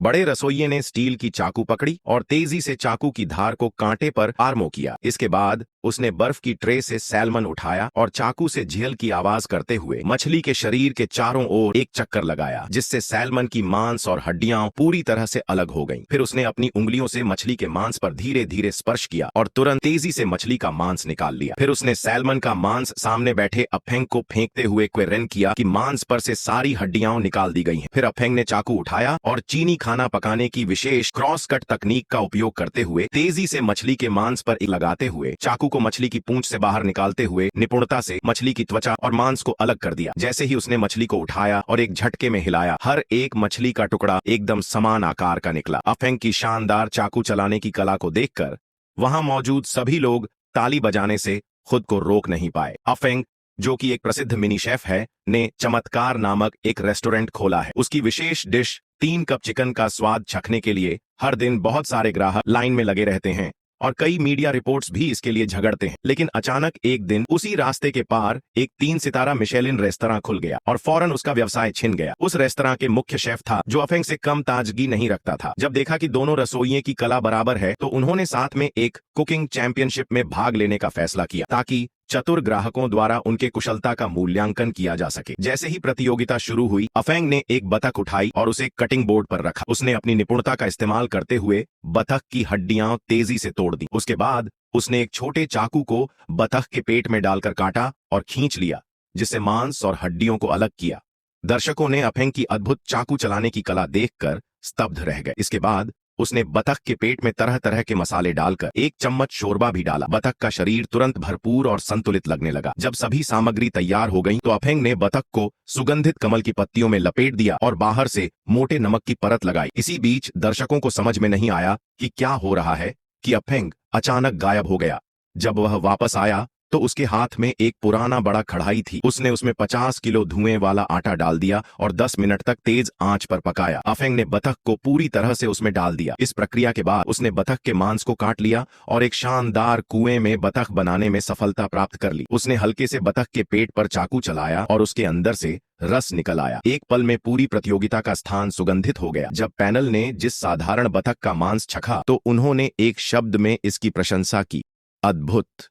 बड़े रसोइये ने स्टील की चाकू पकड़ी और तेजी से चाकू की धार को कांटे पर आर्मो किया। इसके बाद उसने बर्फ की ट्रे से सैल्मन उठाया और चाकू से झेल की आवाज करते हुए मछली के शरीर के चारों ओर एक चक्कर लगाया, जिससे सैल्मन की मांस और हड्डियां पूरी तरह से अलग हो गईं। फिर उसने अपनी उंगलियों से मछली के मांस पर धीरे धीरे स्पर्श किया और तुरंत तेजी से मछली का मांस निकाल लिया। फिर उसने सैल्मन का मांस सामने बैठे अफेंग को फेंकते हुए क्वेरेन किया कि मांस पर से सारी हड्डियां निकाल दी गई हैं। फिर अफेंग ने चाकू उठाया और चीनी खाना पकाने की विशेष क्रॉस कट तकनीक का उपयोग करते हुए तेजी से मछली के मांस पर लगाते हुए चाकू को मछली की पूंछ से बाहर निकालते हुए निपुणता से मछली की त्वचा और मांस को अलग कर दिया। जैसे ही उसने मछली को उठाया और एक झटके में हिलाया, हर एक मछली का टुकड़ा एकदम समान आकार का निकला। अफेंग की शानदार चाकू चलाने की कला को देखकर वहां मौजूद सभी लोग ताली बजाने से खुद को रोक नहीं पाए। अफेंग, जो कि एक प्रसिद्ध मिनी शेफ है, ने चमत्कार नामक एक रेस्टोरेंट खोला है। उसकी विशेष डिश 3 कप चिकन का स्वाद चखने के लिए हर दिन बहुत सारे ग्राहक लाइन में लगे रहते हैं और कई मीडिया रिपोर्ट्स भी इसके लिए झगड़ते हैं। लेकिन अचानक एक दिन उसी रास्ते के पार एक 3 सितारा मिशेलिन रेस्तरां खुल गया और फौरन उसका व्यवसाय छिन गया। उस रेस्तरां के मुख्य शेफ था जो अफेंग से कम ताजगी नहीं रखता था। जब देखा कि दोनों रसोइये की कला बराबर है तो उन्होंने साथ में एक कुकिंग चैंपियनशिप में भाग लेने का फैसला किया ताकि चतुर ग्राहकों द्वारा उनके कुशलता का मूल्यांकन किया जा सके। जैसे ही प्रतियोगिता शुरू हुई, अफेंग ने एक बतख उठाई और उसे कटिंग बोर्ड पर रखा। उसने अपनी निपुणता का इस्तेमाल करते हुए बतख की हड्डियां तेजी से तोड़ दी। उसके बाद उसने एक छोटे चाकू को बतख के पेट में डालकर काटा और खींच लिया, जिससे मांस और हड्डियों को अलग किया। दर्शकों ने अफेंग की अद्भुत चाकू चलाने की कला देखकर स्तब्ध रह गए। इसके बाद उसने बतख के पेट में तरह तरह के मसाले डालकर 1 चम्मच शोरबा भी डाला। बतख का शरीर तुरंत भरपूर और संतुलित लगने लगा। जब सभी सामग्री तैयार हो गई तो अफेंग ने बतख को सुगंधित कमल की पत्तियों में लपेट दिया और बाहर से मोटे नमक की परत लगाई। इसी बीच दर्शकों को समझ में नहीं आया कि क्या हो रहा है कि अफेंग अचानक गायब हो गया। जब वह वापस आया तो उसके हाथ में एक पुराना बड़ा कढ़ाई थी। उसने उसमें 50 किलो धुएं वाला आटा डाल दिया और 10 मिनट तक तेज आंच पर पकाया। अफेंग ने बतख को पूरी तरह से उसमें डाल दिया। इस प्रक्रिया के बाद उसने बतख के मांस को काट लिया और एक शानदार कुएं में बतख बनाने में सफलता प्राप्त कर ली। उसने हल्के से बतख के पेट पर चाकू चलाया और उसके अंदर से रस निकल आया। एक पल में पूरी प्रतियोगिता का स्थान सुगंधित हो गया। जब पैनल ने जिस साधारण बतख का मांस चखा तो उन्होंने एक शब्द में इसकी प्रशंसा की, अद्भुत।